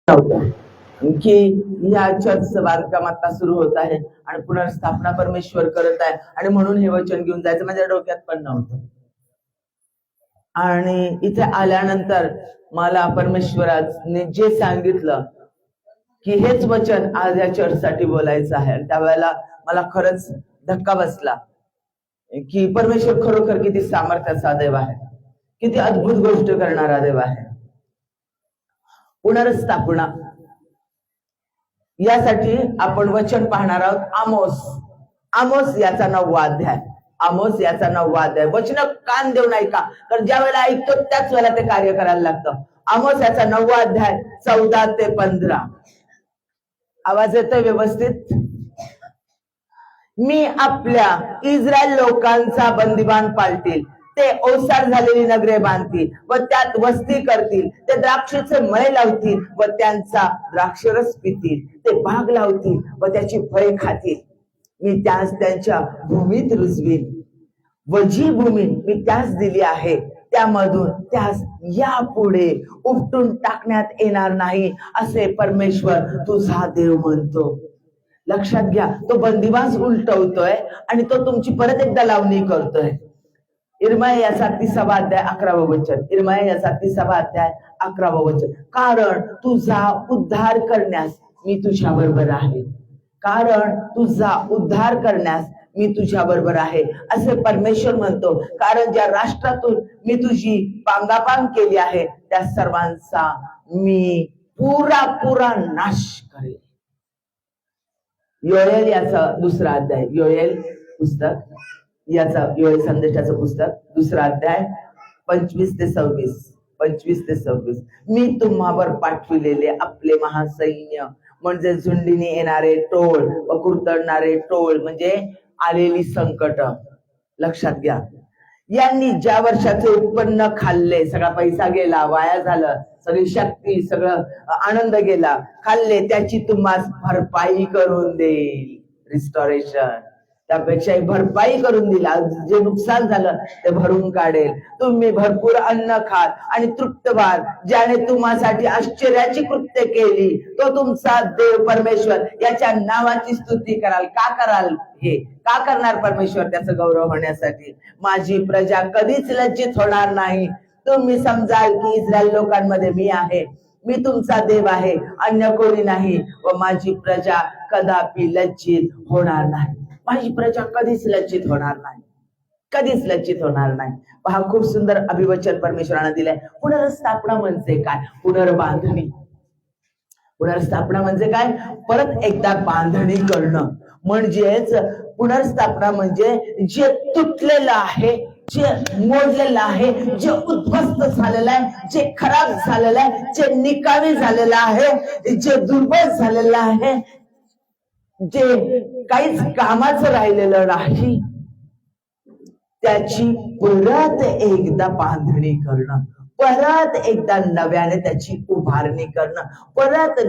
नव्हतं की ह्या चर्चचं बांधकाम आता सुरू होत आहे आणि पुनर्स्थापना परमेश्वर करत आहे आणि म्हणून हे वचन घेऊन जायचं माझ्या डोक्यात पण नव्हतं. आणि इथे आल्यानंतर मला परमेश्वराने जे सांगितलं की हेच वचन आज या चर्चसाठी बोलायचं आहे, त्यावेळेला मला खरंच धक्का बसला की परमेश्वर खरोखर किती सामर्थ्याचा देव आहे, किती अद्भुत गोष्ट करणारा देव आहे. पुनर्स्थापना यासाठी आपण वचन पाहणार आहोत. आमोस याचा 9वा अध्याय. आमोस याचा 9वा अध्याय. वचन कान देऊ नाही का, कारण ज्या वेळेला ऐकतो त्याच वेळेला ते कार्य करायला लागतं. आमोस याचा 9वा अध्याय 14 ते 15. आवाज येतोय व्यवस्थित? मी आपल्या इस्रायल लोकांचा बंदिवान पालटील, ते ओसार झालेली नगरे बांधतील व त्यात वस्ती करतील. ते द्राक्षाचे मळे लावतील व त्यांचा द्राक्षरस पितील. ते बाग लावतील व त्याची फळे खातील. मी त्यास त्यांच्या भूमीत रुजवीन व जी भूमी मी त्यास दिली आहे त्यामधून त्यास यापुढे उपटून टाकण्यात येणार नाही, असे परमेश्वर तुझा देव म्हणतो. लक्षात घ्या, तो बंदिवास उलटवतोय आणि तो तुमची परत एकदा लावणी करतोय. इर्माया याचा 30वा अध्याय 11वं वचन. इर्माया याचा 30वा अध्याय 11वं वचन. कारण तुझा उद्धार करण्यास मी तुझ्या बरोबर आहे. कारण तुझा उद्धार करण्यास मी तुझ्या बरोबर आहे, असे परमेश्वर म्हणतो. कारण ज्या राष्ट्रातून मी तुझी पांगापांग केली आहे त्या सर्वांचा मी पुरा नाश करेल. योएल याचा 2रा अध्याय. योएल पुस्तक याचा, योएल संदेशाचं पुस्तक 2रा अध्याय 25 ते 26. मी तुम्हावर पाठविलेले आपले महासैन्य म्हणजे झुंडीने येणारे टोळ व कुरतडणारे टोळ म्हणजे आलेली संकट. लक्षात घ्या, यांनी ज्या वर्षाचे उत्पन्न खाल्ले, सगळा पैसा गेला, वाया झालं, सगळी शक्ती, सगळं आनंद गेला, खाल्ले, त्याची तुम्हाला भरपाई करून देईल. रिस्टोरेशन, त्यापेक्षा भरपाई करून दिला. जे नुकसान झालं ते भरून काढेल. तुम्ही भरपूर अन्न खाल आणि तृप्त व्हाल. ज्याने तुम्हासाठी आश्चर्याची कृत्य केली तो तुमचा देव परमेश्वर याच्या नावाची स्तुती कराल. का कराल? हे का करणार परमेश्वर? त्याचा गौरव होण्यासाठी. माझी प्रजा कधीच लज्जित होणार नाही. तुम्ही समजाल की इस्रायल लोकांमध्ये मी आहे, मी तुमचा देव आहे, अन्य कोणी नाही, व माझी प्रजा कदापि लज्जित होणार नाही. माझी प्रजा कधीच लज्जित होणार नाही, कधीच लज्जित होणार नाही. पहा, खूप सुंदर अभिवचन परमेश्वराने दिलंय. पुनर्स्थापना म्हणजे काय? पुनर्बांधणी. पुनर्स्थापना म्हणजे काय? परत एकदा बांधणी करणं. म्हणजेच पुनर्स्थापना म्हणजे जे तुटलेलं आहे, जे मोडलेलं आहे, जे उद्ध्वस्त झालेलं आहे, जे खराब झालेलं आहे, जे निकामी झालेलं आहे, जे दुर्बल झालेलं आहे, जे काहीच कामाचं राहिलेलं नाही, त्याची परत एकदा बांधणी करणं, परत एकदा नव्याने त्याची उभारणी करणं, परत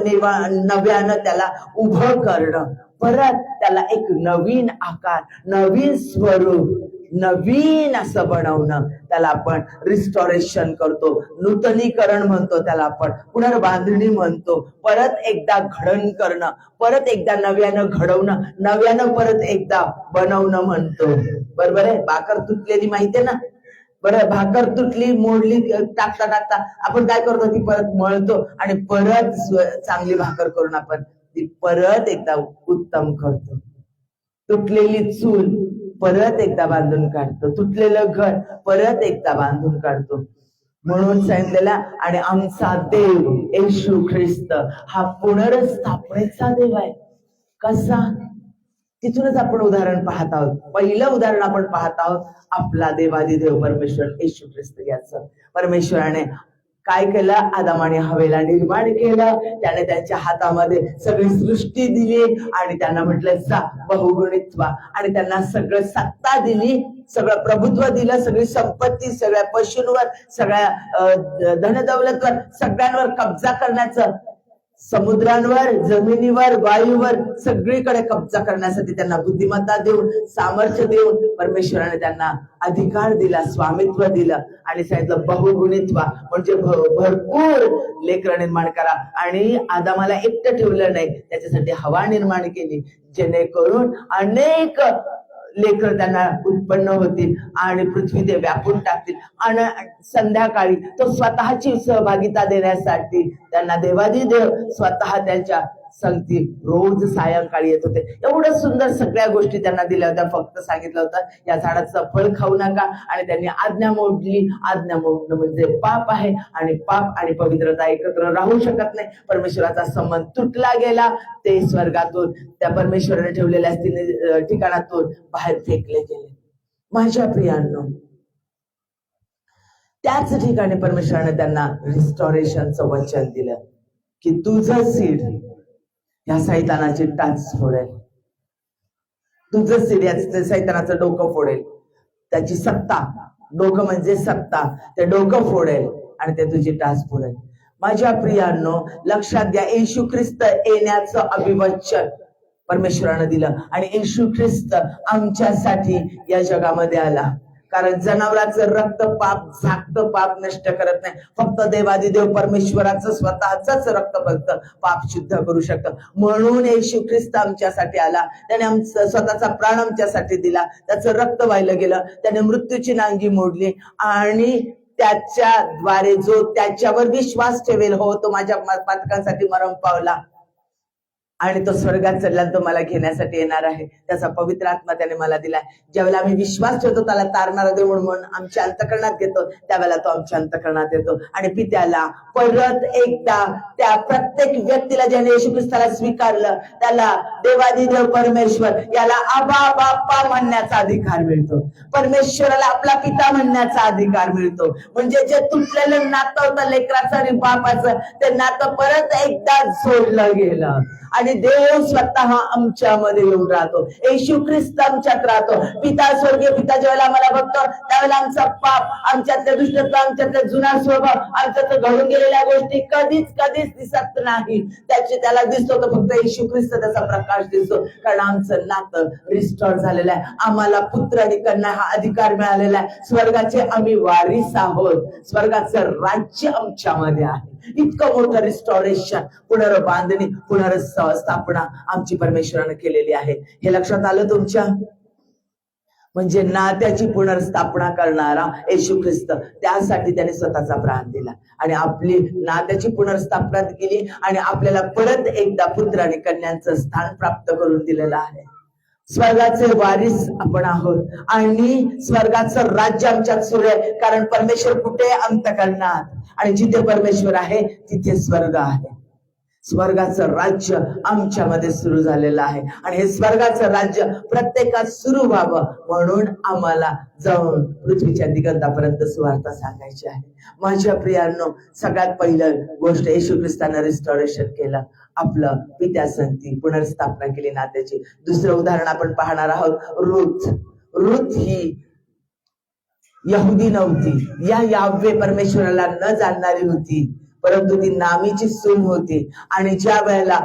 नव्यानं त्याला उभं करणं, परत त्याला एक नवीन आकार, नवीन स्वरूप, नवीन असं बनवणं, त्याला आपण रिस्टोरेशन करतो, नूतनीकरण म्हणतो, त्याला आपण पुनर्बांधणी म्हणतो. परत एकदा घडण करणं, परत एकदा नव्यानं घडवणं, नव्यानं परत एकदा बनवणं म्हणतो. बरोबर आहे? भाकर तुटलेली माहितीये ना? बरं, भाकर तुटली, मोडली, टाकता आपण काय करतो? ती परत मळतो आणि परत चांगली भाकर करून आपण ती परत एकदा उत्तम करतो. तुटलेली चूल परत एकदा बांधून काढतो, तुटलेलं घर परत एकदा बांधून काढतो. म्हणून सांगितलेला, आणि आमचा देव येशू ख्रिस्त हा पुनर्स्थापनेचा देव आहे. कसा? तिथूनच आपण उदाहरण पाहत आहोत. पहिलं उदाहरण आपण पाहत आहोत आपला देवादिदेव परमेश्वर येशू ख्रिस्त याचं. परमेश्वराने काय केलं? आदम आणि हवेला निर्माण केलं. त्याने त्यांच्या हातामध्ये सगळी सृष्टी दिली आणि त्यांना म्हटलं जा बहुगुणित व्हा, आणि त्यांना सगळं सत्ता दिली, सगळं प्रभुत्व दिलं, सगळी संपत्ती, सगळ्या पशूंवर, सगळ्या धनदौलतवर, सगळ्यांवर कब्जा करण्याचं समुद्रांवर, जमिनीवर, वायूवर सगळीकडे कब्जा करण्यासाठी त्यांना बुद्धिमत्ता देऊन, सामर्थ्य देऊन परमेश्वराने त्यांना अधिकार दिला, स्वामित्व दिलं आणि सांगितलं बहुगुणित व्हा, म्हणजे भरपूर लेकरं निर्माण करा. आणि आदामाला एकटं ठेवलं नाही, त्याच्यासाठी हवा निर्माण केली, जेणेकरून अनेक लेकर त्यांना उत्पन्न होतील आणि पृथ्वी ते व्यापून टाकतील. आणि संध्याकाळी तो स्वतःची सहभागिता देण्यासाठी त्यांना देवादिदेव स्वतः त्यांच्या संगती रोज सायंकाळी येत होते. एवढं सुंदर सगळ्या गोष्टी त्यांना दिल्या होत्या. फक्त सांगितलं होतं या झाडाचं फळ खाऊ नका. आणि त्यांनी आज्ञा मोडली. आज्ञा मोडणं म्हणजे पाप आहे आणि पाप आणि पवित्रता एकत्र राहू शकत नाही. परमेश्वराचा संबंध तुटला गेला. ते स्वर्गातून त्या परमेश्वराने ठेवलेल्या ठिकाणातून बाहेर फेकले गेले. माझ्या प्रियांनो, त्याच ठिकाणी परमेश्वराने त्यांना रिस्टॉरेशनचं वचन दिलं की तुझं सीड या सैतानाची टाच फोडेल, तुझं सीड या सैतानाचं डोकं फोडेल, त्याची सत्ता, डोकं म्हणजे सत्ता, ते डोकं फोडेल आणि ते तुझी टाच फोडेल. माझ्या प्रियांनो, लक्षात घ्या, येशू ख्रिस्त येण्याचं अभिवचन परमेश्वरानं दिलं आणि येशू ख्रिस्त आमच्यासाठी या जगामध्ये आला. कारण जनावरांचं रक्त पाप झाकतं, पाप नष्ट करत नाही. फक्त देवादिदेव परमेश्वराचं स्वतःच रक्त फक्त पाप शुद्ध करू शकतं. म्हणून येशू ख्रिस्त आमच्यासाठी आला. त्याने आमचा स्वतःचा प्राण आमच्यासाठी दिला. त्याचं रक्त वाहिलं गेलं. त्याने मृत्यूची नांगी मोडली आणि त्याच्याद्वारे जो त्याच्यावर विश्वास ठेवेल, हो तो माझ्या पातकांसाठी मरण पावला आणि तो स्वर्गात चढला, तो मला घेण्यासाठी येणार आहे. त्याचा पवित्र आत्मा त्याने मला दिलाय. ज्यावेळेला आम्ही विश्वास ठेवतो त्याला तारणारा देव म्हणून आमच्या अंतःकरणात घेतो, त्यावेळेला तो आमच्या अंतःकरणात येतो. आणि पित्याला परत एकदा त्या प्रत्येक व्यक्तीला ज्याने येशू ख्रिस्ताला स्वीकारलं त्याला देवादिदेव परमेश्वर याला आबा बाप्पा म्हणण्याचा अधिकार मिळतो. परमेश्वराला आपला पिता म्हणण्याचा अधिकार मिळतो. म्हणजे जे तुटलेलं नातं होतं लेकराचं आणि बापाचं, ते नातं परत एकदा जोडलं गेलं आणि देव स्वतः आमच्यामध्ये येऊन राहतो. येशू ख्रिस्त आमच्यात राहतो. पिता, स्वर्गीय पिता ज्यावेळेला आम्हाला बघतो त्यावेळेला आमचा पाप, आमच्यातल्या दुष्टता, आमच्यातला जुना स्वभाव, आमच्यात घडून गेलेल्या गोष्टी कधीच दिसत नाही. त्याला दिसतो तर फक्त येशू ख्रिस्त, त्याचा प्रकाश दिसतो. कारण आमचं नातं रिस्टोर झालेलं आहे. आम्हाला पुत्र आणि कन्या हा अधिकार मिळालेला आहे. स्वर्गाचे आम्ही वारीस आहोत. स्वर्गाचं राज्य आमच्यामध्ये आहे. इतकं मोठं रिस्टॉरेशन, पुनर्बांधणी, पुनर्स्थापना आमची परमेश्वराने केलेली आहे. हे लक्षात आलं तुमच्या? म्हणजे नात्याची पुनर्स्थापना करणारा येशू ख्रिस्त, त्यासाठी त्याने स्वतःचा प्राण दिला आणि आपली नात्याची पुनर्स्थापना केली आणि आपल्याला परत एकदा पुत्र आणि कन्यांचं स्थान प्राप्त करून दिलेलं आहे. स्वर्गाचे वारीस आपण आहोत आणि स्वर्गाचं राज्य आमच्यात सुरू आहे. कारण परमेश्वर कुठे? अंतःकरणात. आणि जिथे परमेश्वर आहे तिथे स्वर्ग आहे. स्वर्गाचं राज्य आमच्यामध्ये सुरू झालेलं आहे आणि हे स्वर्गाचं राज्य प्रत्येकात सुरू व्हावं म्हणून आम्हाला जाऊन पृथ्वीच्या दिगंतापर्यंत सुवार्ता सांगायची आहे. माझ्या प्रियांनो, सगळ्यात पहिलं गोष्ट येशू ख्रिस्तानं रिस्टॉरेशन केलं, आपलं पित्या संगती पुनर्स्थापना केली नात्याची. दुसरं उदाहरण आपण पाहणार आहोत. रुथ ही यहुदी नव्हती. याह्वे परमेश्वराला न जाणणारी होती, परंतु ती नामीची सून होती. आणि ज्या वेळेला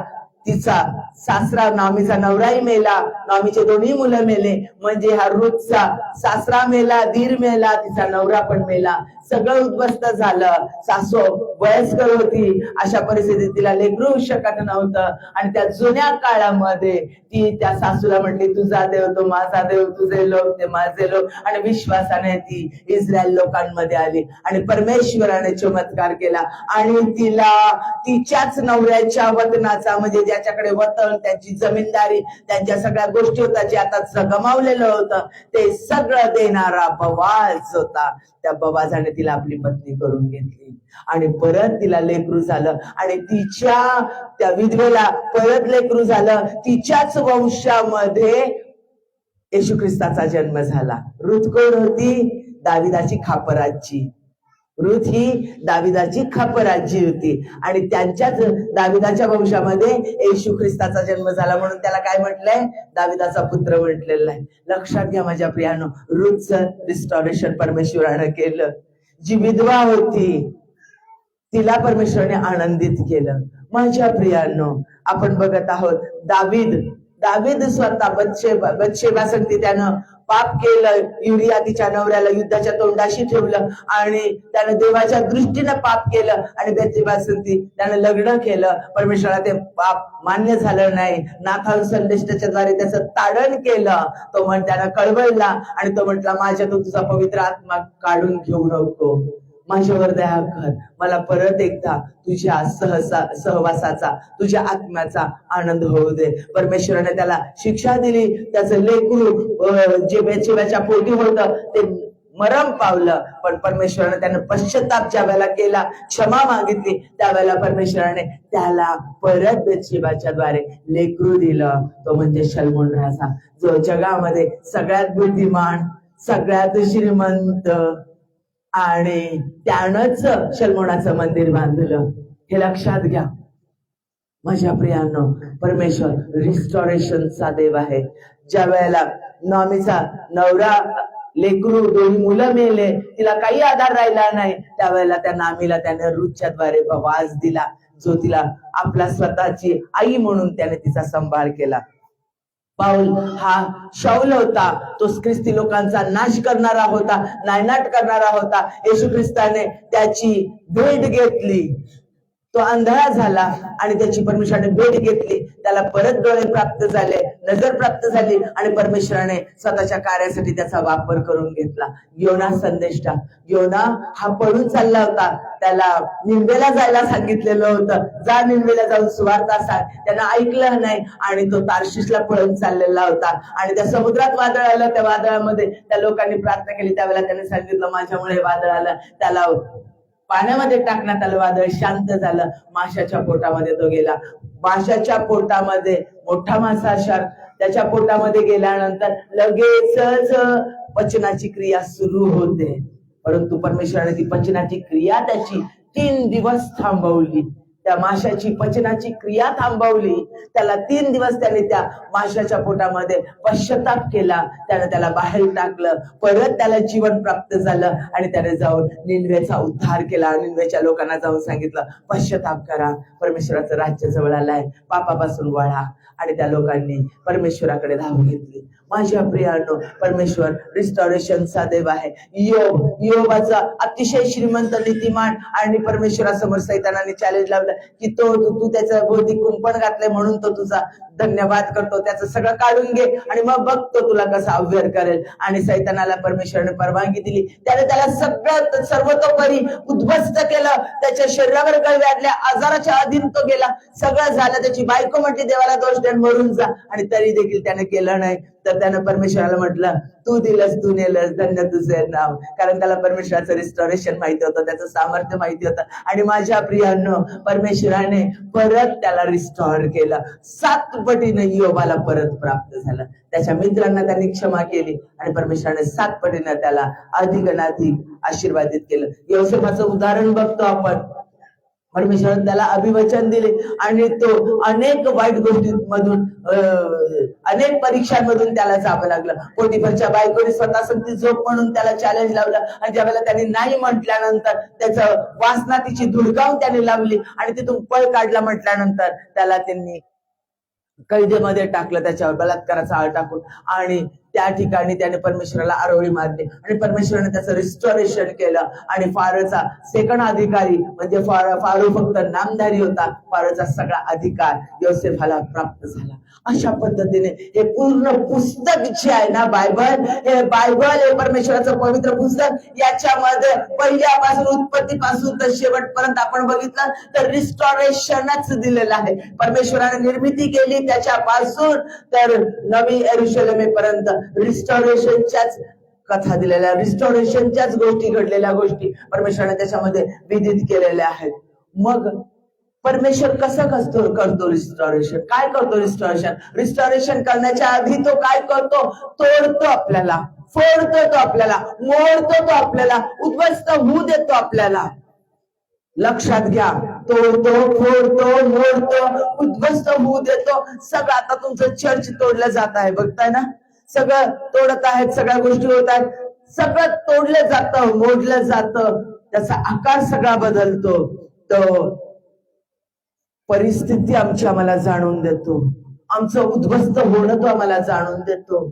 तिचा सासरा, नामीचा नवराही मेला, नामीचे दोन्ही मुलं मेले, म्हणजे हा रुथचा सासरा मेला, दीर मेला, तिचा नवरा पण मेला, सगळं उद्ध्वस्त झालं. सासू वयस्कर होती, अशा परिस्थितीत तिला लेकरू होऊ शकत नव्हतं. आणि त्या जुन्या काळामध्ये ती त्या सासूला म्हटली, तुझा देव तो माझा देव, तुझे लोक ते माझे लोक. आणि विश्वासाने ती इस्रायल लोकांमध्ये आली आणि परमेश्वराने चमत्कार केला आणि तिला तिच्याच नवऱ्याच्या वतनाचा, म्हणजे ज्याच्याकडे वतन, त्यांची जमीनदारी, त्यांच्या सगळ्या गोष्टी होत्या, जे आता गमावलेलं होतं, ते सगळं देणारा बवाज होता. त्या बवाजाने तिला आपली पत्नी करून घेतली आणि परत तिला लेकरू झालं आणि तिच्या त्या विधवेला परत लेकरू झालं. तिच्याच वंशामध्ये येशू ख्रिस्ताचा जन्म झाला. रुथ कोण होती? दाविदाची खापराची. रुथ ही दाविदाची खापराजी होती आणि त्यांच्याच दाविदाच्या वंशामध्ये येशू ख्रिस्ताचा जन्म झाला. म्हणून त्याला काय म्हटलंय? दाविदाचा पुत्र म्हटलेला आहे. लक्षात घ्या माझ्या प्रियानो, रुथचं रिस्टॉरेशन परमेश्वरानं केलं. जी विधवा होती तिला परमेश्वराने आनंदित केलं. माझ्या प्रियांनो, आपण बघत आहोत दावीद स्वतः बत्शेबा संगती त्यानं पाप केलं, युरिया तिच्या नवऱ्याला युद्धाच्या तोंडाशी ठेवलं आणि त्यानं देवाच्या दृष्टीनं पाप केलं आणि बत्शेबा संगती त्यानं लग्न केलं. परमेश्वराला ते पाप मान्य झालं नाही. नाथान संदेशाच्या द्वारे त्याचं ताडण केलं. तो त्यानं कळवळला आणि तो म्हटला, माझ्यातून तुझा पवित्र आत्मा काढून घेऊ नको, माझ्यावर दया कर, मला परत एकदा तुझ्या सहवासाचा, तुझ्या आत्म्याचा आनंद होऊ दे. परमेश्वराने त्याला शिक्षा दिली. त्याचं लेकरू जे बेचेबाच्या पोटी होतं ते मरण पावलं. पण परमेश्वराने त्यानं पश्चाताप ज्या वेळेला केला, क्षमा मागितली, त्यावेळेला परमेश्वराने त्याला परत बेचेबाच्या द्वारे लेकरू दिलं. तो म्हणजे शलमोन राजा, जो जगामध्ये सगळ्यात बुद्धिमान, सगळ्यात श्रीमंत, आणि त्यानंच शलमोनाचं मंदिर बांधलं. हे लक्षात घ्या माझ्या प्रियांनो. परमेश्वर रिस्टोरेशनचा देव आहे. ज्या वेळेला नॉमीचा नवरा, लेकरू, दोन्ही मुलं मेले, तिला काही आधार राहिला नाही, त्यावेळेला त्या नामीला त्याने रूतच्या द्वारे वास दिला, जो तिला आपला स्वतःची आई म्हणून त्याने तिचा सांभाळ केला. पाऊल हा शाऊल होता, तो ख्रिस्ती लोकांचा नाश करणारा होता, नायनाट करणारा होता. येशू ख्रिस्ताने त्याची भेट घेतली, तो आंधळा झाला आणि त्याची परमेश्वराने भेट घेतली. त्याला परत डोळे प्राप्त झाले, नजर प्राप्त झाली आणि परमेश्वराने स्वतःच्या कार्यासाठी त्याचा वापर करून घेतला. योना संदेष्टा, योना हा पळून चालला होता. त्याला निंबेला जायला सांगितलेलं होतं, जा निंबेला जाऊन सुवार्ता सांग. त्यानं ऐकलं नाही आणि तो तार्शिशला पळून चाललेला होता. आणि त्या समुद्रात वादळ आलं. त्या वादळामध्ये त्या लोकांनी प्रार्थना केली. त्यावेळेला त्याने सांगितलं, माझ्यामुळे वादळ आलं. त्याला पाण्यामध्ये टाकण्यात आलं, वादळ शांत झालं. माशाच्या पोटामध्ये तो गेला. माशाच्या पोटामध्ये मोठा मासा शार्क, त्याच्या पोटामध्ये गेल्यानंतर लगेचच पचनाची क्रिया सुरू होते. परंतु परमेश्वराने ती पचनाची क्रिया त्याची 3 दिवस थांबवली. त्या माशाची पचनाची क्रिया थांबवली. त्याला 3 दिवस त्याने त्या माशाच्या पोटामध्ये पश्चाताप केला. त्याने त्याला बाहेर टाकलं. परत त्याला जीवन प्राप्त झालं आणि त्याने जाऊन निनवेचा उद्धार केला. निनवेच्या लोकांना जाऊन सांगितलं, पश्चाताप करा, परमेश्वराचं राज्य जवळ आलंय, पापापासून वळा. आणि त्या लोकांनी परमेश्वराकडे धाव घेतली. माझ्या प्रियांनो, परमेश्वर रिस्टोरेशनचा देव आहे. योबाचा अतिशय श्रीमंत, नीतिमान, आणि परमेश्वरासमोर सैतानाने चॅलेंज लावलं की तू त्याचं भोवती कुंपण घातलंय म्हणून तो तुझा धन्यवाद करतो, त्याचं सगळं काढून घे आणि मग बघ तो तुला कसा अव्यर करेल. आणि सैतानाला परमेश्वराने परवानगी दिली. त्याने त्याला सगळं सर्वतोपरी उद्ध्वस्त केलं. त्याच्या शरीरावर गळवे आणले, आजाराच्या अधीन तो गेला. सगळं झालं. त्याची बायको म्हटली देवाला दोष देऊन मरून जा, आणि तरी देखील त्याने केलं नाही. तर त्यानं परमेश्वराला म्हटलं, तू दिलंस, तू नेलंस, धन्य तुझे नाव. कारण त्याला परमेश्वराचं रिस्टोरेशन माहिती होतं, त्याचं सामर्थ्य माहिती होतं. आणि माझ्या प्रियांनो, परमेश्वराने परत त्याला रिस्टोर केलं. 7 पटीने योबाला परत प्राप्त झालं. त्याच्या मित्रांना त्यांनी क्षमा केली आणि परमेश्वराने 7 पटीने त्याला अधिक आशीर्वादित केलं. योसेफाचं उदाहरण बघतो आपण. परमेश्वराने त्याला अभिवचन दिले आणि तो अनेक वाईट गोष्टींमधून, अनेक परीक्षांमधून त्याला जावं लागलं. पोटिफरच्या बायकोने स्वतः संगती झोप म्हणून त्याला चॅलेंज लावलं आणि ज्यावेळेला त्यांनी नाही म्हटल्यानंतर त्याचं वासना तिची धुडकावून त्याने लावली आणि तिथून पळ काढला म्हटल्यानंतर त्याला त्यांनी कैदेमध्ये टाकलं, त्याच्यावर बलात्काराचा आळ टाकून. आणि त्या ठिकाणी त्याने परमेश्वराला आरोळी मारली आणि परमेश्वराने त्याचं रिस्टोरेशन केलं. आणि फारोचा सेकंड अधिकारी म्हणजे फारो फक्त नामधारी होता, फारोचा सगळा अधिकार योसेफाला प्राप्त झाला. अशा पद्धतीने हे पूर्ण पुस्तक जे आहे ना, बायबल हे परमेश्वराचं पवित्र पुस्तक. याच्यामध्ये पहिल्यापासून, उत्पत्तीपासून तर शेवटपर्यंत आपण बघितलं तर रिस्टोरेशनच दिलेलं आहे. परमेश्वराने निर्मिती केली त्याच्यापासून तर नवी यरुशलेमेपर्यंत रिस्टोरेशनच्याच कथा दिलेल्या, रिस्टोरेशनच्याच गोष्टी घडलेल्या गोष्टी परमेश्वराने त्याच्यामध्ये विधित केलेल्या आहेत. मग परमेश्वर कसं करतो रिस्टोरेशन? काय करतो रिस्टोरेशन? रिस्टोरेशन करण्याच्या आधी तो काय करतो? तोडतो आपल्याला, फोडतो तो आपल्याला, मोडतो तो आपल्याला, उद्ध्वस्त होऊ देतो आपल्याला. लक्षात घ्या, तोडतो, फोडतो, मोडतो, उद्ध्वस्त होऊ देतो. सगळं आता तुमचं चर्च तोडलं जात आहे, बघताय ना, सगळं तोडत आहेत, सगळ्या गोष्टी होत आहेत, सगळं तोडलं जातं, मोडलं जातं, त्याचा आकार सगळा बदलतो. तो परिस्थिती आमची आम्हाला जाणून देतो, आमचं उद्ध्वस्त होणं तो आम्हाला जाणून देतो,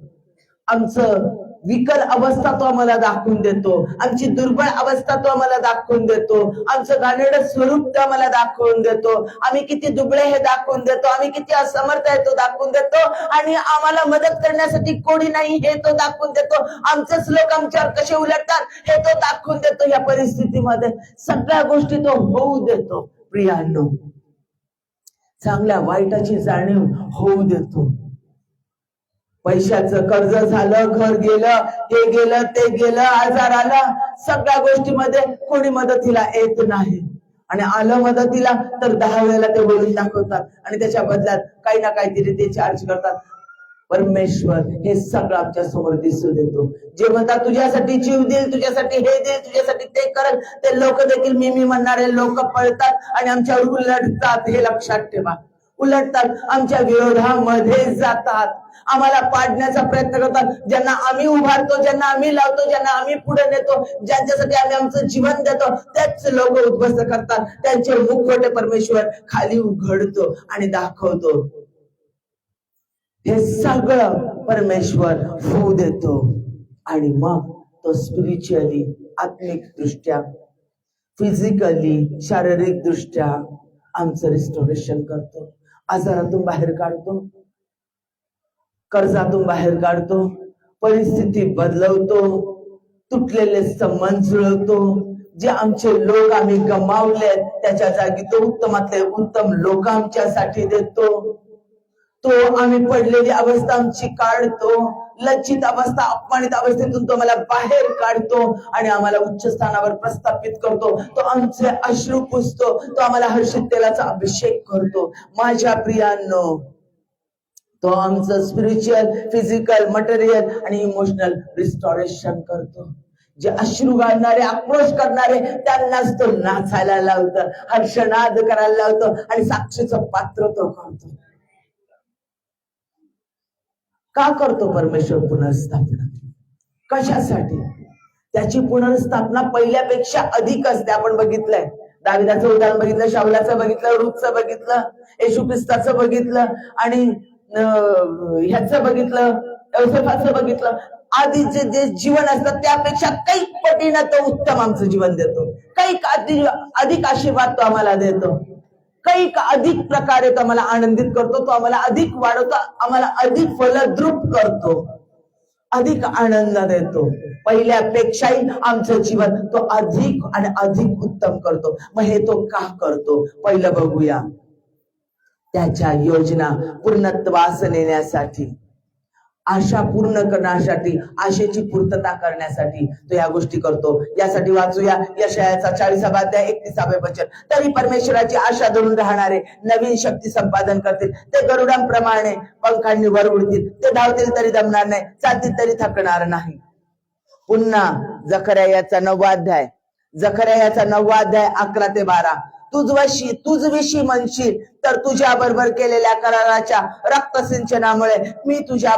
आमचं विकल अवस्था तो आम्हाला दाखवून देतो, आमची दुर्बळ अवस्था तो आम्हाला दाखवून देतो, आमचं घाणेरडं स्वरूप तो आम्हाला दाखवून देतो, आम्ही किती दुबळे हे दाखवून देतो, आम्ही किती असमर्थ आहे तो दाखवून देतो, आणि आम्हाला मदत करण्यासाठी कोणी नाही हे तो दाखवून देतो, आमचेच लोक आमच्यावर कसे उलटतात हे तो दाखवून देतो. या परिस्थितीमध्ये सगळ्या गोष्टी तो होऊ देतो. प्रियांनो, चांगल्या वाईटाची जाणीव होऊ देतो. पैशाचं कर्ज झालं, घर गेलं, हे गेलं, ते गेलं, आजार आला, सगळ्या गोष्टीमध्ये कोणी मदतीला येत नाही, आणि आलं मदतीला तर 10 वेळेला ते बोलून दाखवतात, आणि त्याच्या बदल्यात काही ना काहीतरी ते चार्ज करतात. परमेश्वर हे सगळं आमच्या समोर दिसू देतो. जे म्हणतात तुझ्यासाठी जीव देईल, तुझ्यासाठी हे देईल, तुझ्यासाठी ते करल, ते लोक देखील मी म्हणणारे लोक पळतात आणि आमच्यावर उलटतात. हे लक्षात ठेवा, उलटतात, आमच्या विरोधामध्ये जातात, आम्हाला पाडण्याचा प्रयत्न करतात. ज्यांना आम्ही उभारतो, ज्यांना आम्ही लावतो, ज्यांना आम्ही पुढे नेतो, ज्यांच्यासाठी आम्ही आमचं जीवन देतो, तेच लोक उद्ध्वस्त करतात. त्यांचे मुखवटे परमेश्वर खाली उघडतो आणि दाखवतो. हे सगळं परमेश्वर होऊ देतो, आणि मग तो स्पिरिच्युअली, आत्मिक दृष्ट्या, फिजिकली, शारीरिक दृष्ट्या आमचं रिस्टोरेशन करतो. आजारातून बाहेर काढतो, कर्जातून बाहेर काढतो, परिस्थिती बदलवतो, तुटलेले संबंध जुळवतो. जे आमचे लोक आम्ही गमावले त्याच्या जागी तो उत्तमातले उत्तम लोक आमच्यासाठी देतो. तो आम्ही पडलेली अवस्था आमची काढतो, लज्जित अवस्था, अपमानित अवस्थेतून तो मला बाहेर काढतो आणि आम्हाला उच्च स्थानावर प्रस्थापित करतो. तो आमचे अश्रू पुसतो, तो आम्हाला हर्षित तेलाचा अभिषेक करतो. माझ्या प्रियांनो, तो आमचं स्पिरिच्युअल, फिजिकल, मटेरियल आणि इमोशनल रिस्टोरेशन करतो. जे अश्रू गाळणारे, आक्रोश करणारे, त्यांनाच तो नाचायला लावतो, हर्षनाद करायला लावतो, आणि साक्षीचं पात्र तो करतो. का करतो परमेश्वर पुनर्स्थापना? कशासाठी? त्याची पुनर्स्थापना पहिल्यापेक्षा अधिक असते. आपण बघितलंय, दाविदाचं उदाहरण बघितलं, शाऊलाचं बघितलं, रूथचं बघितलं, येशू ख्रिस्ताचं बघितलं, आणि ह्याचं बघितलं, योसेफाचं बघितलं. आधीचे जे जीवन असतं त्यापेक्षा काही पटीनं तो उत्तम आमचं जीवन देतो, काही अधिक आशीर्वाद तो आम्हाला देतो, काही अधिक प्रकारे तो आम्हाला आनंदित करतो, तो आम्हाला अधिक वाढवतो, आम्हाला अधिक फलद्रूप करतो, अधिक आनंद देतो. पहिल्यापेक्षाही आमचं जीवन तो अधिक आणि अधिक उत्तम करतो. मग हे तो का करतो? पहिलं बघूया. त्याच्या योजना पूर्णत्वास नेण्यासाठी, आशा पूर्ण करण्यासाठी, आशेची पूर्तता करण्यासाठी तो या गोष्टी करतो. यासाठी वाचूया यशायाचा 40 अध्याय 31 वचन. तरी परमेश्वराची आशा धरून राहणारे नवीन शक्ती संपादन करतील, ते गरुडांप्रमाणे पंखांनी वर उडतील, ते धावतील तरी दमणार नाही, चालतील तरी थकणार नाही. पुन्हा जकर्याचा 9 अध्याय, जकर्याचा 9 अध्याय 11 ते 12. तुझविषयी म्हणशील तर तुझ्या बरोबर केलेल्या कराराच्या रक्तसिंचनामुळे मी तुझ्या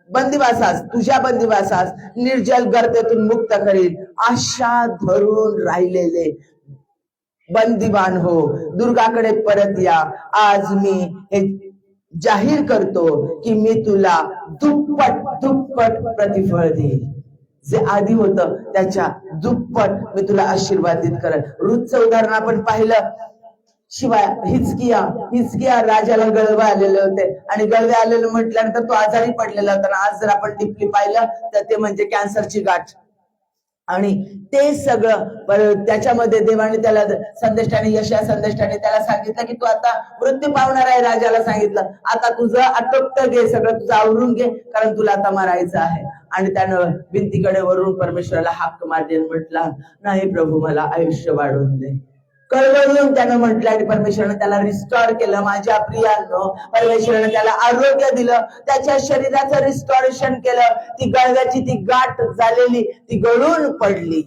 बंदिवासास निर्जल गर्तेतून मुक्त करील. आशा धरून राहिलेले बंदिवान हो, दुर्गाकडे परत या. आज मी हे जाहीर करतो की मी तुला दुप्पट प्रतिफळ देईल. जे आधी होतं त्याच्या दुप्पट मी तुला आशीर्वादित करेन. रूथचं उदाहरण आपण पाहिलं. शिवाय हिजकिया राजाला गळवे आलेले होते, आणि गळवे आलेले म्हटल्यानंतर तो आजारी पडलेला होता. आज जर आपण डीपली पाहिलं तर ते म्हणजे कॅन्सरची गाठ, आणि ते सगळं त्याच्यामध्ये देवाने त्याला यशया संदेष्टाने त्याला सांगितलं की तू आता मृत्यू पावणार आहे. राजाला सांगितलं आता तुझं आटोपत घे, सगळं तुझं आवरून घे, कारण तुला आता मरायचं आहे. आणि त्यानं भिंतीकडे वरून परमेश्वराला हाक मारली, म्हटला नाही प्रभू, मला आयुष्य वाढवून दे. कळवळून त्यानं म्हटलं, आणि परमेश्वरानं त्याला रिस्टोर केलं. माझ्या प्रियांनो, परमेश्वरानं त्याला आरोग्य दिलं, त्याच्या शरीराचं रिस्टोरेशन केलं. ती गळव्याची ती गाठ झालेली ती गळून पडली,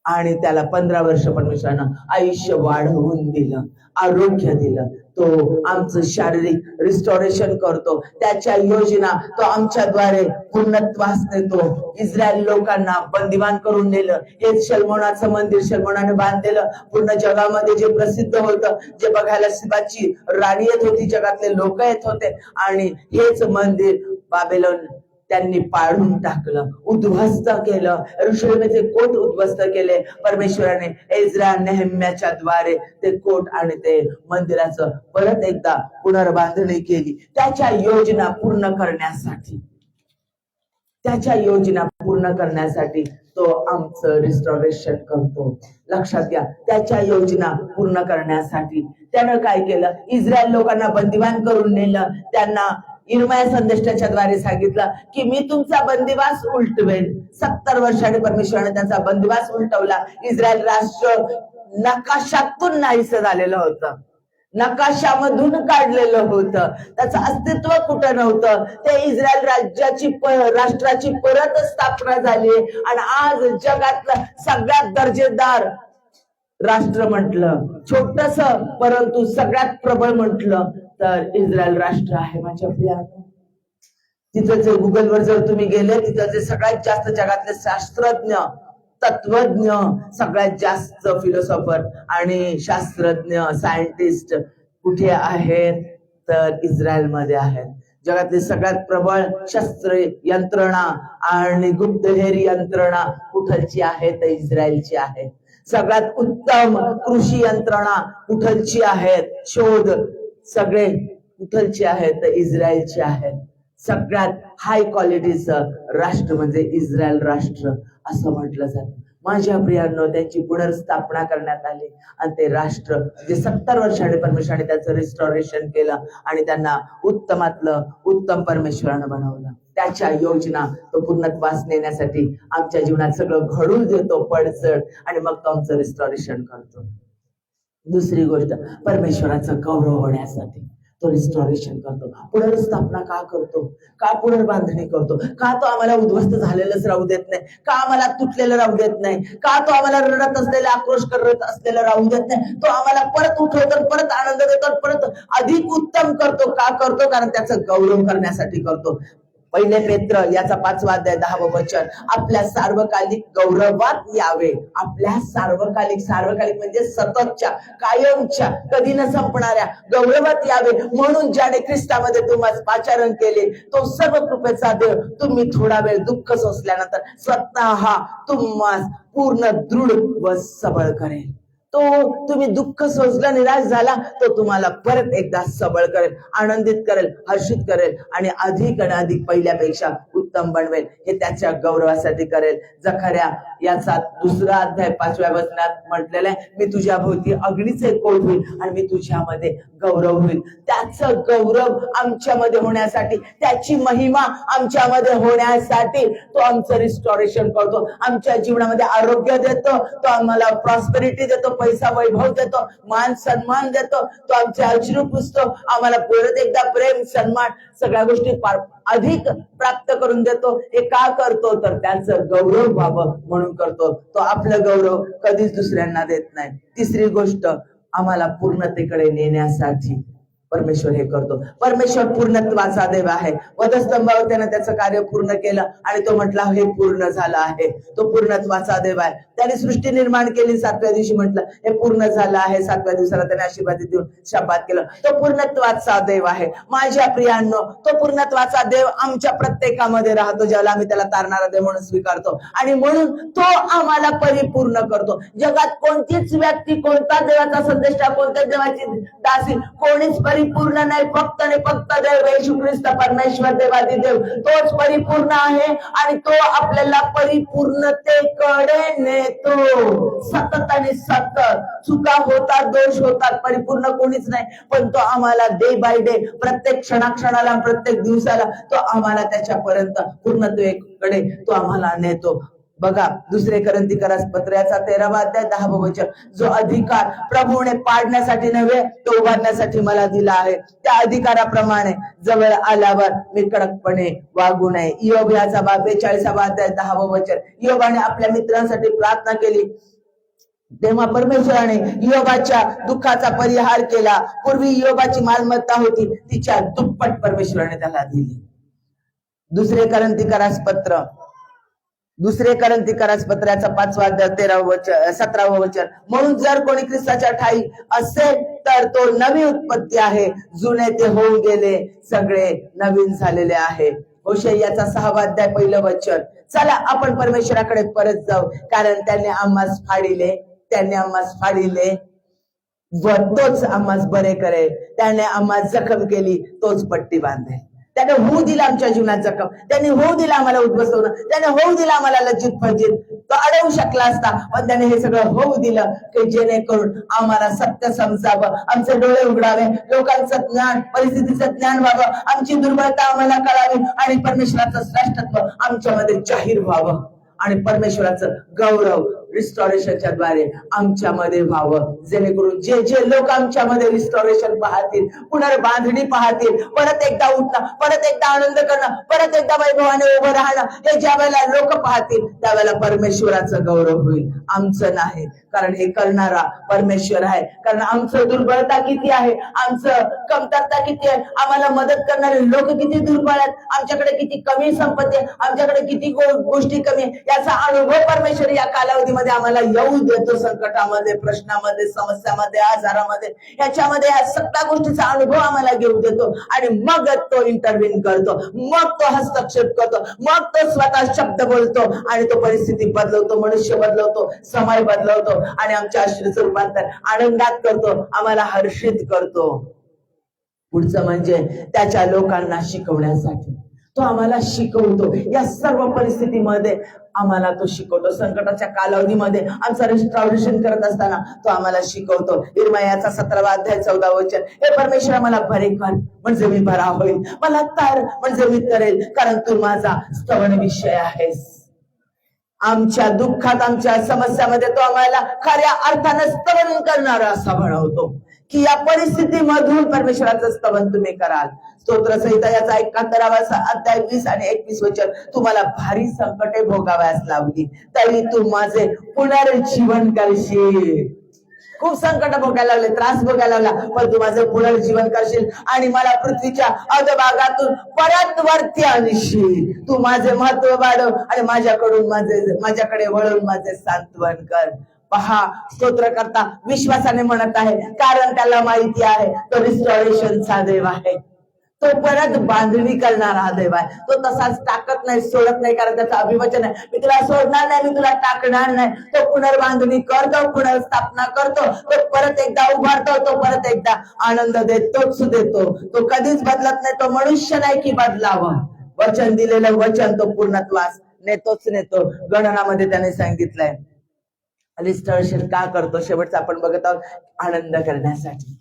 आणि त्याला 15 वर्ष परमेश्वरानं आयुष्य वाढवून दिलं, आरोग्य दिलं. तो आमचं शारीरिक रिस्टोरेशन करतो. त्याच्या योजना तो आमच्याद्वारे पूर्णत्वास नेतो. इस्रायल लोकांना बंदिवान करून नेलं. हे शल्मोनाचं मंदिर शल्मोनाने बांधलेलं पूर्ण जगामध्ये जे प्रसिद्ध होतं, जे बघायला शिबाची राणी येत होती, जगातले लोक येत होते, आणि हेच मंदिर बाबेलोन त्यांनी पाडून टाकलं, उद्ध्वस्त केलं. यरूशलेमचे कोट उद्ध्वस्त केले परमेश्वराने एज्रा नेहम्याच्या द्वारे. ते कोट आणि ते मंदिराचं परत एकदा पुनर्बांधणी केली. त्याच्या योजना पूर्ण करण्यासाठी तो आमचं रिस्टोरेशन करतो. लक्षात घ्या, त्याच्या योजना पूर्ण करण्यासाठी त्यानं काय केलं? इस्रायल लोकांना बंदिवान करून नेलं. त्यांना इर्मया संदेष्टाच्या द्वारे सांगितलं की मी तुमचा बंदिवास उलटवेन. 70 वर्षांनी परमेश्वराने त्यांचा बंदिवास उलटवला. इस्रायल राष्ट्र नकाशातून नाहीसं झालेलं होतं, नकाशामधून काढलेलं होतं. त्याचं अस्तित्व कुठं नव्हतं. ते इस्रायल राष्ट्राची परत स्थापना झाली आणि आज जगातलं सगळ्यात दर्जेदार राष्ट्र म्हटलं, छोटस परंतु सगळ्यात प्रबळ म्हटलं तर इस्रायल राष्ट्र आहे. माझ्या प्रियानो, तिथं जे गुगलवर जर तुम्ही गेले, तिथं जे सगळ्यात जास्त जगातले शास्त्रज्ञ, तत्वज्ञ, सगळ्यात जास्त फिलॉसॉफर आणि शास्त्रज्ञ, सायंटिस्ट कुठे आहेत तर इस्रायलमध्ये आहेत. जगातली सगळ्यात प्रबळ शस्त्र यंत्रणा आणि गुप्तहेर यंत्रणा कुठलची आहे तर इस्रायलची आहे. सगळ्यात उत्तम कृषी यंत्रणा कुठलची आहेत, शोध सगळे कुठलचे आहेत तर इस्रायलचे आहेत. सगळ्यात हाय क्वालिटीचं राष्ट्र म्हणजे इस्रायल राष्ट्र असं म्हटलं जातं. माझ्या प्रियांनो, त्यांची पुनर्स्थापना करण्यात आली आणि ते राष्ट्र जे 70 वर्षांनी परमेश्वराने त्याचं रिस्टोरेशन केलं आणि त्यांना उत्तमातलं उत्तम परमेश्वरानं बनवलं. त्याच्या योजना तो पूर्णत्वास नेण्यासाठी आमच्या जीवनात सगळं घडून देतो पडचड, आणि मग तो आमचं रिस्टोरेशन करतो. दुसरी गोष्ट, परमेश्वराचं गौरव होण्यासाठी तो रिस्टोरेशन करतो. पुनर्स्थापना का करतो? का पुनर्बांधणी करतो? का तो आम्हाला उद्ध्वस्त झालेलंच राहू देत नाही? का आम्हाला तुटलेलं राहू देत नाही? का तो आम्हाला रडत असलेलं, आक्रोश करत असलेलं राहू देत नाही? तो आम्हाला परत उठवतो, परत आनंद देतो, परत अधिक उत्तम करतो. का करतो? कारण त्याचं गौरव करण्यासाठी करतो. 1 पेत्र याचा 5वा अध्याय 10वं वचन, आपल्या सार्वकालिक गौरवात यावे. आपल्या सार्वकालिक म्हणजे सततच्या, कायमच्या, कधी न संपणाऱ्या गौरवात यावे, म्हणून ज्याने ख्रिस्तामध्ये तुम्हाला पाचारण केले तो सर्व कृपेचा देव तुम्ही थोडा वेळ दुःख सोसल्यानंतर स्वतः तुम्हाला पूर्ण दृढ व सबळ करेल. तो तुम्ही दुःख सोसला, निराश झाला, तो तुम्हाला परत एकदा सबळ करेल, आनंदित करेल, हर्षित करेल आणि अधिक आणि अधिक पहिल्यापेक्षा उत्तम बनवेल. हे त्याच्या गौरवासाठी करेल. जकर्या याचा 2रा अध्याय 5व्या वचनात म्हटलेलं आहे, मी तुझ्या भोवती अग्नीचे कोट होईल आणि मी तुझ्यामध्ये गौरव होईल. त्याचं गौरव आमच्यामध्ये होण्यासाठी, त्याची महिमा आमच्यामध्ये होण्यासाठी तो आमचं रिस्टोरेशन करतो. आमच्या जीवनामध्ये आरोग्य देतो, तो आम्हाला प्रॉस्पेरिटी देतो, पैसा वैभव देतो, मान सन्मान देतो, तो आमचे अश्रू पुसतो, आम्हाला परत एकदा प्रेम सन्मान सगळ्या गोष्टी अधिक प्राप्त करून देतो. हे का करतो तर त्यांचं गौरव व्हावं म्हणून करतो. तो आपलं गौरव कधीच दुसऱ्यांना देत नाही. तिसरी गोष्ट, आम्हाला पूर्णतेकडे नेण्यासाठी परमेश्वर हे करतो. परमेश्वर पूर्णत्वाचा देव आहे. वधस्तंभावर त्यानं त्याचं कार्य पूर्ण केलं आणि तो म्हटला हे पूर्ण झालं आहे. तो पूर्णत्वाचा देव आहे. त्याने सृष्टी निर्माण केली, 7व्या दिवशी म्हटलं हे पूर्ण झालं आहे. 7व्या दिवसाला त्याने आशीर्वाद देऊन शपथ केलं. तो पूर्णत्वाचा देव आहे. माझ्या प्रियांनो, तो पूर्णत्वाचा देव आमच्या प्रत्येकामध्ये राहतो, ज्याला आम्ही त्याला तारणारा देव म्हणून स्वीकारतो आणि म्हणून तो आम्हाला परिपूर्ण करतो. जगात कोणतीच व्यक्ती, कोणता देवाचा संदेश, कोणत्या देवाची दासी, कोणीच परिपूर्ण नाही. फक्त आणि फक्त देव येशू ख्रिस्त परमेश्वर देवादी देव तोच परिपूर्ण आहे आणि तो आपल्याला परिपूर्णतेकडे नेतो. सतत आणि सतत चुका होतात, दोष होतात, परिपूर्ण कोणीच नाही, पण तो आम्हाला डे बाय डे, प्रत्येक क्षणाक्षणाला, प्रत्येक दिवसाला तो आम्हाला त्याच्यापर्यंत पूर्णत्वेकडे तो आम्हाला नेतो. बघा, 2 कोरिन्थीकरास पत्राचा 13वा अध्याय 10वं वचन, जो अधिकार प्रभूने पाडण्यासाठी नव्हे तो उभारण्यासाठी मला दिला आहे, त्या अधिकाराप्रमाणे जवळ आल्यावर मी कडकपणे वागू नये. इयोब याचा 42वा अध्याय 10वं वचन, इयोबाने आपल्या मित्रांसाठी प्रार्थना केली तेव्हा परमेश्वराने योबाच्या दुःखाचा परिहार केला. पूर्वी योबाची मालमत्ता होती, तिच्या दुप्पट परमेश्वराने त्याला दिली. दुसरे करंथीकरास पत्राचा 5वा अध्याय 17वं वचन. म्हणून जर कोणी ख्रिस्ताच्या ठाई असेल तर तो नवी उत्पत्ती आहे, जुने ते होऊन गेले, सगळे नवीन झालेले आहे. होशेयाचा 6वा अध्याय 1 वचन. चला आपण परमेश्वराकडे परत जाऊ, कारण त्याने आम्हास फाडिले व तोच आम्हास बरे करेल. त्याने आम्हास जखम केली, तोच पट्टी बांधेल. त्याने होऊ दिला आमच्या जीवनात जखम, त्याने होऊ दिला आम्हाला उद्ध्वस्त, त्याने होऊ दिला आम्हाला लज्जित फज्जित. तो अडवू शकला असता, पण त्याने हे सगळं होऊ दिलं की जेणेकरून आम्हाला सत्य समजावं, आमचे डोळे उघडावे, लोकांचं ज्ञान, परिस्थितीचं ज्ञान व्हावं, आमची दुर्बलता आम्हाला कळावी आणि परमेश्वराचं श्रेष्ठत्व आमच्यामध्ये जाहीर व्हावं आणि परमेश्वराचं गौरव रिस्टॉरेशनच्या द्वारे आमच्यामध्ये व्हावं. जेणेकरून जे जे लोक आमच्यामध्ये रिस्टॉरेशन पाहतील, पुनर्बांधणी पाहतील, परत एकदा उठणं, परत एकदा आनंद करणं, परत एकदा वैभवाने उभं राहणं, हे ज्या वेळेला लोक पाहतील त्यावेळेला परमेश्वराचं गौरव होईल, आमचं नाही. कारण हे करणारा परमेश्वर आहे. कारण आमचं दुर्बलता किती आहे, आमचं कमतरता किती आहे, आम्हाला मदत करणारे लोक किती दुर्बळ आहेत, आमच्याकडे किती कमी संपत्ती आहे, आमच्याकडे किती गोष्टी कमी आहे, याचा अनुभव परमेश्वर या कालावधीमध्ये आम्हाला येऊ देतो. संकटामध्ये, प्रश्नामध्ये, समस्यामध्ये, आजारामध्ये, याच्यामध्ये या सगळ्या गोष्टीचा अनुभव आम्हाला घेऊ देतो आणि मग तो इंटरव्हीन करतो, मग तो हस्तक्षेप करतो, मग तो स्वतः शब्द बोलतो आणि तो परिस्थिती बदलवतो, मनुष्य बदलवतो, समय बदलवतो आणि आमच्या आश्चर्याचं रूपांतर आनंदात करतो, आम्हाला हर्षित करतो. पुढचं म्हणजे त्याच्या लोकांना शिकवण्यासाठी तो आम्हाला शिकवतो. या सर्व परिस्थितीमध्ये आम्हाला तो शिकवतो. संकटाच्या कालावधीमध्ये आमचं रिस्टॉरेशन करत असताना तो आम्हाला शिकवतो. इर्मियाचा 17वा अध्याय 14 वचन. हे परमेश्वरा, मला बरे कर म्हणजे मी बरा होईल, मला तर म्हणजे मी करेल, कारण तू माझा स्तवन विषय आहेस. आमच्या दुःखात, आमच्या समस्यामध्ये तो आम्हाला खऱ्या अर्थानं स्तवन करणारा असा बनवतो की या परिस्थितीमधून परमेश्वराचं स्तवन तुम्ही कराल. स्तोत्रसंहिता याचा 71वा अध्याय 20 आणि 21 वचन. तुम्हाला भारी संकटे भोगाव्यास लावली तरी तू माझे पुनर्जीवन करशील. खूप संकट भोगायला लागले, त्रास भोगायला लागला, पण तू माझं पुनर्जीवन करशील आणि मला पृथ्वीच्या अधभागातून परत वरती आणशील. तू माझे महत्व वाढव आणि माझ्याकडे वळून माझे सांत्वन कर. पहा, स्तोत्रकर्ता विश्वासाने म्हणत आहे, कारण त्याला माहिती आहे तो रिस्टॉरेशनचा देव आहे, तो परत बांधणी करणारा देव आहे. तो तसाच टाकत नाही, सोडत नाही, कारण त्याचं अभिवचन आहे, मी तुला सोडणार नाही, मी तुला टाकणार नाही. तो पुनर्बांधणी करतो, पुनर्स्थापना करतो, तो परत एकदा उभारतो, तो परत एकदा आनंद देतो. तो कधीच बदलत नाही. तो मनुष्य नाही की बदलावं. वचन दिलेलं वचन तो पूर्णत्वास नेतो. गणनामध्ये त्याने सांगितलंय. रिस्टॉरेशन का करतो? शेवटचा आपण बघत आहोत, आनंद करण्यासाठी.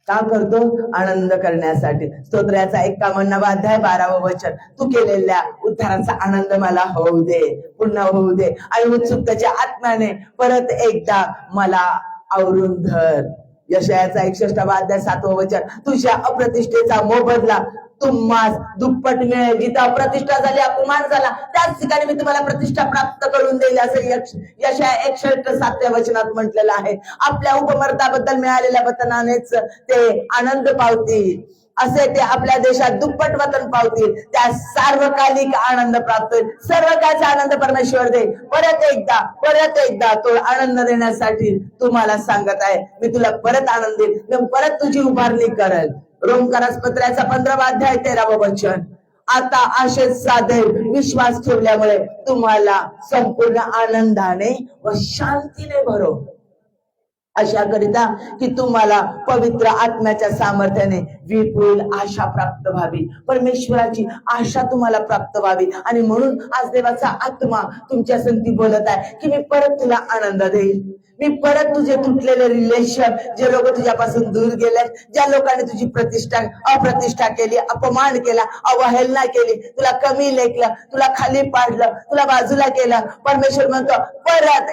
का करतो? आनंद करण्यासाठी. स्तोत्राचा 51वा अध्याय 12वं वचन. तू केलेल्या उद्धाराचा आनंद मला होऊ दे, पुन्हा होऊ दे आणि उत्सुकतेच्या आत्म्याने परत एकदा मला आवरून धर. यशायाचा 61वा अध्याय 7वं वचन. तुझ्या अप्रतिष्ठेचा मोबदला तुम्हास दुप्पट मिळेल. जिथं अप्रतिष्ठा झाली, अपमान झाला, त्याच ठिकाणी मी तुम्हाला प्रतिष्ठा प्राप्त करून देईल, असं यशाया 61:7 वचनात म्हटलेलं आहे. आपल्या उपमर्ताबद्दल मिळालेल्या वतनानेच ते आनंद पावतील, असे ते आपल्या देशात दुप्पट वतन पावतील. त्या सार्वकालिक आनंद प्राप्त होईल. सर्व काळचा आनंद परमेश्वर दे. परत एकदा तो आनंद देण्यासाठी तुम्हाला सांगत आहे, मी तुला परत आनंद देईल, मी परत तुझी उभारणी करेल. रोमकारास पत्राचा 15वा अध्याय 13वं वचन. आता आशेत साधे विश्वास ठेवल्यामुळे तुम्हाला संपूर्ण आनंदाने व शांतीने भरो, अशा करिता की तुम्हाला पवित्र आत्म्याच्या सामर्थ्याने विपुल आशा प्राप्त व्हावी. परमेश्वराची आशा तुम्हाला प्राप्त व्हावी. आणि म्हणून आज देवाचा आत्मा तुमच्या संगती बोलत आहे की मी परत तुला आनंद देईल, मी परत तुझे तुटलेले रिलेशन, जे लोक तुझ्यापासून दूर गेले, ज्या लोकांनी तुझी अप्रतिष्ठा केली, अपमान केला, अवहेलना केली, तुला कमी लेखलं, तुला खाली पाडलं, तुला बाजूला केलं, परमेश्वर म्हणतो परत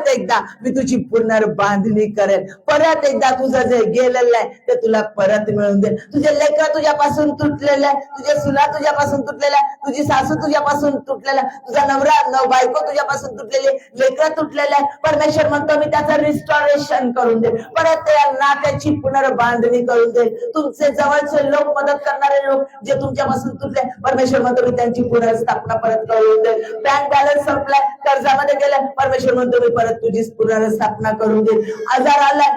एकदा मी तुझी पुनर्बांधणी करेल. परत एकदा तुझं जे गेलेलं आहे ते तुला परत मिळून दे. तुझे लेकरं तुझ्यापासून तुटलेले आहे, तुझे सुना तुझ्यापासून तुटलेल्या, तुझी सासू तुझ्यापासून तुटलेला, तुझा नवरा बायको तुझ्यापासून तुटलेली, लेकरं तुटलेले, गेलाय, परमेश्वर म्हणतो मी त्याचं रिस्टॉरेशन करून दे, परत त्या नात्याची पुनर्बांधणी करून दे. तुमचे जवळचे लोक, मदत करणारे लोक जे तुमच्यापासून तुटले, परमेश्वर म्हणतो मी त्यांची पुनर्स्थापना परत करून दे. बँक बॅलन्स संपलाय, कर्जामध्ये गेलाय, परमेश्वर म्हणतो मी परत तुझी पुनर्स्थापना करून दे. आजार आलाय,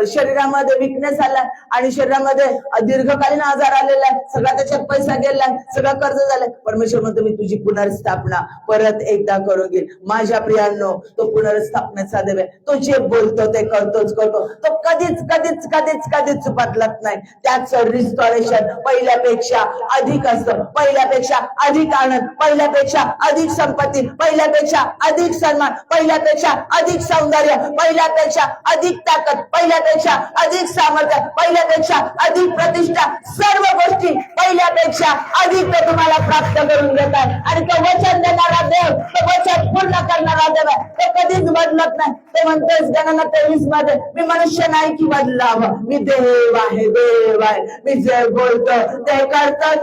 शरीरामध्ये विकनेस आलाय आणि शरीरामध्ये दीर्घकालीन आजार आलेला आहे, सगळा त्याच्यात पैसा गेलाय, सगळं कर्ज झालंय, परमेश्वर म्हणतो मी तुझी पुनर्स्थापना परत एकदा करून घेईल. माझ्या प्रियांनो, तो पुनर्स्थापनेचा देव आहे. तो जे बोलतो ते करतो, तो कधीच कधीच कधीच कधीच बदलत नाही. त्याचं रिस्टॉरेशन पहिल्यापेक्षा अधिक असतं, पहिल्यापेक्षा अधिक आनंद, पहिल्यापेक्षा अधिक संपत्ती, पहिल्यापेक्षा अधिक सन्मान, पहिल्यापेक्षा अधिक सौंदर्य, पहिल्यापेक्षा अधिक ताकद, पहिल्यापेक्षा अधिक सामर्थ्य, पहिल्यापेक्षा अधिक प्रतिष्ठा, सर्व गोष्टी पहिल्यापेक्षा अधिक तो तुम्हाला प्राप्त करून देत आहे. आणि तो वचन देणारा देव, तो वचन पूर्ण करणारा देव आहे, तो कधीच बदलत नाही. ते म्हणतोय गणना 23 मध्ये, मी मनुष्य नाही की बदलावं, मी देव आहे, देव आहे, मी जे बोलतो ते करतच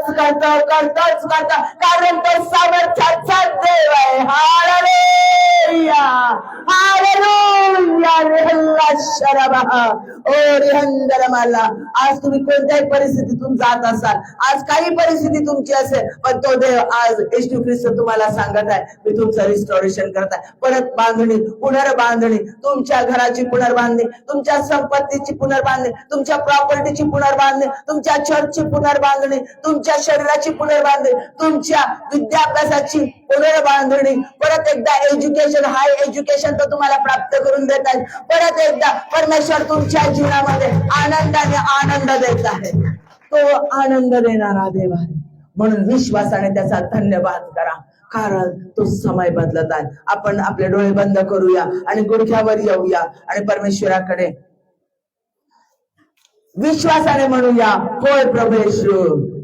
कारण तो सामर्थ्याचा देव आहे. हालेलुया, हालेलुया, आज तुम्ही कोणत्याही परिस्थितीतून जात असाल, आज काही परिस्थिती तुमची असेल, पण तो देव आज येशू ख्रिस्त तुम्हाला सांगत आहे मी तुमचं रिस्टोरेशन करत आहे. परत बांधणी, पुनर्बांधणी, तुमच्या घराची पुनर्बांधणी, तुमच्या संपत्तीची पुनर्बांधणी, तुमच्या प्रॉपर्टीची पुनर्बांधणी, तुमच्या चर्चची पुनर्बांधणी, तुमच्या शरीराची पुनर्बांधणी, तुमच्या विद्याभ्यासाची पुनर्बांधणी, परत एकदा एज्युकेशन, हाय एज्युकेशन तो तुम्हाला प्राप्त करून देत आहे. परत एकदा परमेश्वर तुमच्या जीवनामध्ये आनंदाने आनंद देत आहे. तो आनंद देणारा देव आहे. म्हणून विश्वासाने त्याचा धन्यवाद करा, कारण तो समय बदलत आहे. आपण आपले डोळे बंद करूया आणि गुडघ्यावर येऊया आणि परमेश्वराकडे विश्वासाने म्हणूया, होय प्रभू येशू,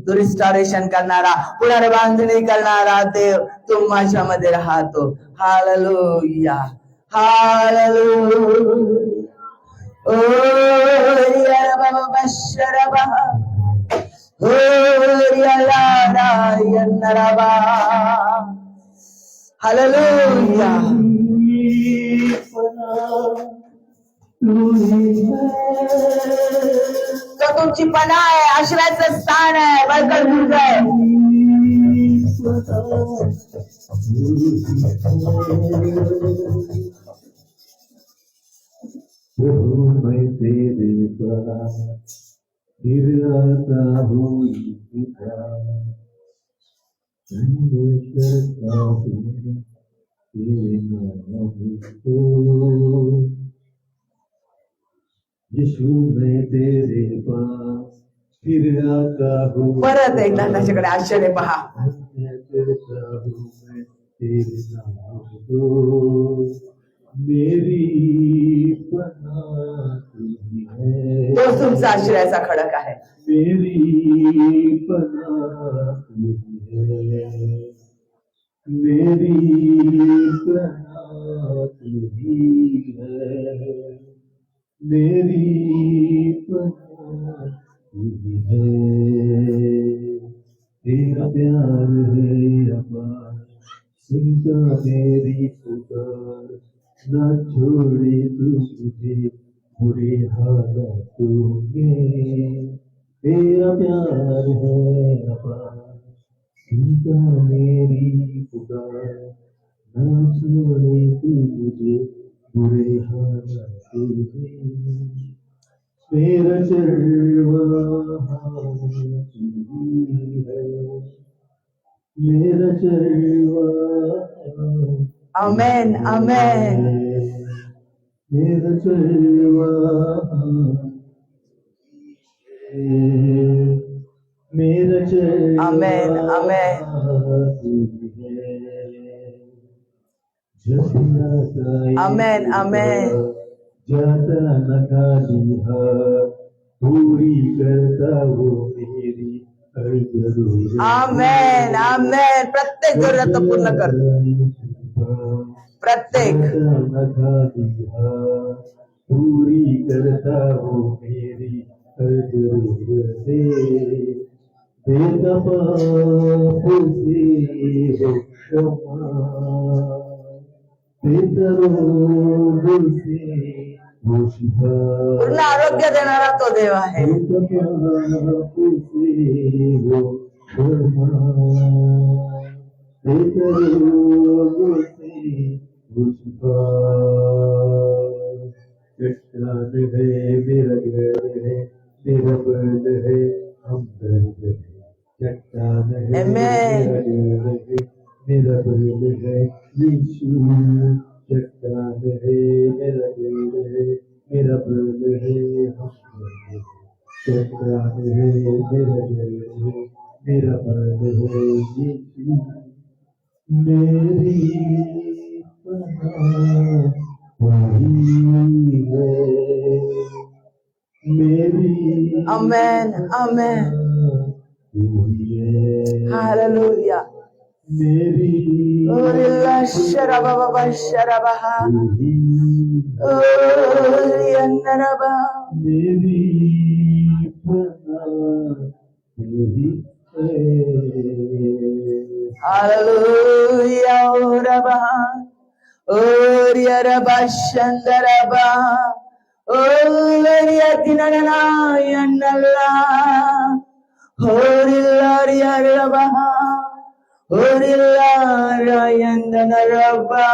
तो रिस्टॉरेशन करणारा, पुनर्बांधणी करणारा देव, तो माझ्यामध्ये राहतो. Hallelujah, hallelujah. ओ या बाबा शरबा, ओ या नारायणरबा. हालेलुया. तो तुमची पणा आहे, आश्रयाचं स्थान आहे, बळकट दुर्ग आहे. मैं तेरे पास फिर आता हूँ, करता हूँ तेरे नाम को। यीशु मैं तेरे पास फिर आता हूँ। परत एकदा त्याच्याकडे आश्चर्य पहा. करता हूँ मैं तेरे नाम को, मेरी पनाह तुझी है। तोच तुमचा आश्रयाचा खडक आहे. मेरी पनाह तुझी है, मेरी पनाह तुझी है, मेरी पनाह तुझी है। तेरा प्यार है अपार, सुनता मेरी पुकार, ना छोड़े तू मुझे बुरे हालातों में। तेरा प्यार है अपार, सुनता मेरी पुकार, ना छोड़े तू मुझे बुरे हालातों में। मेरा चलवा तू है, मेरा चलवा। आमेन, आमेन. मेरा चलवा, मेरा चलवा, आमेन, आमेन. आमेन, आमेन. जाता न खाली हाथ, पूरी करता वो मेरी हर जरूरत। आमेन, आमेन. प्रत्येक जरूरत पूर्ण कर, प्रत्येक. पूरी करता हो मेरी हर जरूरत, देता पाप से हो क्षमा, बेदरोग से वो शिफा पूर्ण आरोग्य देणारा तो देव आहे. चट्टान है मेरा घर है मेरा बर्द है हमदर्द है चट्टान है Amen. मेरा घर है मेरा बर्द है यीशु चट्टान है मेरा घर है मेरा बर्द है हमदर्द है चट्टान है मेरा घर है मेरा बर्द है यीशु मेरी पनाह वही है मेरी Amen. Amen. वही है Hallelujah. मेरी Orilla sharababa sharabaha. वही Oriyanaraba. मेरी पनाह वही है Hallelujah. Oraba. Oriyaraba shandaraba. Oriyadinana yanala. Oriyaraba. Oriyarayandanaraba.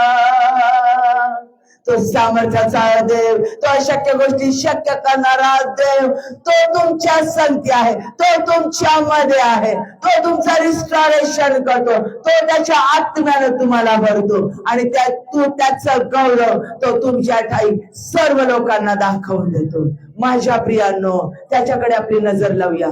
तो सामर्थ्याचा देव, तो अशक्य गोष्टी शक्य करणारा देव, तो तुमच्या संगती आहे, तो तुमच्यामध्ये आहे, तो तुमचा रिस्टॉरेशन करतो, तो त्याच्या आत्म्यानं तुम्हाला भरतो आणि त्याचं गौरव तो तुमच्या ठाई सर्व लोकांना दाखवून देतो. माझ्या प्रियांनो, त्याच्याकडे आपली नजर लावूया,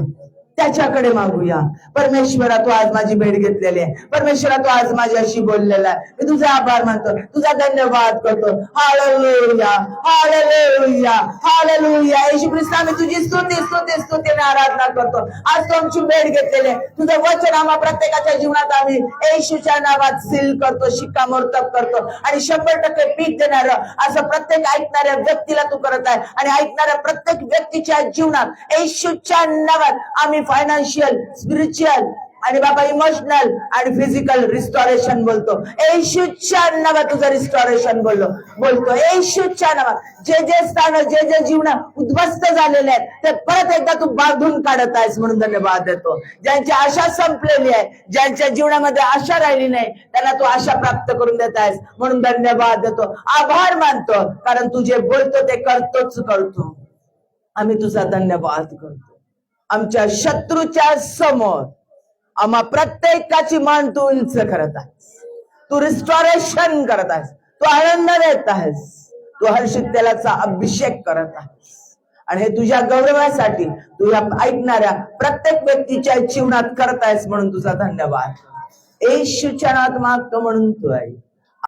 त्याच्याकडे मागूया. परमेश्वरा, तू आज माझी भेट घेतलेली आहे. परमेश्वरा, तू आज माझ्याशी बोललेला आहे. मी तुझा आभार मानतो, तुझा धन्यवाद करतो. Hallelujah, hallelujah, hallelujah. येशू ख्रिस्त, आम्ही तुझी स्तुती आणि आराधना करतो. आज तू आमची भेट घेतलेली आहे. तुझं वचन आम्हा प्रत्येकाच्या जीवनात आम्ही येशूच्या नावात सील करतो, शिक्कामोर्तब करतो आणि 100% पीक देणारं असं प्रत्येक ऐकणाऱ्या व्यक्तीला तू करत आहे आणि ऐकणाऱ्या प्रत्येक व्यक्तीच्या जीवनात येशूच्या नावात आम्ही फायनान्शियल, स्पिरिच्युअल आणि बाबा इमोशनल आणि फिजिकल रिस्टॉरेशन बोलतो. येशूच्या नावात तुझं रिस्टॉरेशन बोलतो. येशूच्या नावात जे स्थान, जे जीवन उद्ध्वस्त झालेले आहेत ते परत एकदा तू बांधून काढत आहेस म्हणून धन्यवाद देतो. ज्यांची आशा संपलेली आहे, ज्यांच्या जीवनामध्ये आशा राहिली नाही, त्यांना तू आशा प्राप्त करून देत आहेस म्हणून धन्यवाद देतो. आभार मानतो, कारण तू जे बोलतो ते करतो. आम्ही तुझा धन्यवाद करतो. आमच्या शत्रूच्या समोर आम्हा प्रत्येकाची मान तू उंच करत आहेस, तू रिस्टॉरेशन करत आहेस, तू आनंद देत आहेस, तू हर्षित तेलाचा अभिषेक करत आहेस आणि हे तुझ्या गौरवासाठी तू या ऐकणाऱ्या प्रत्येक व्यक्तीच्या जीवनात करत आहेस म्हणून तुझा धन्यवाद. येशूच्या नावात मागतो म्हणून तू आहे.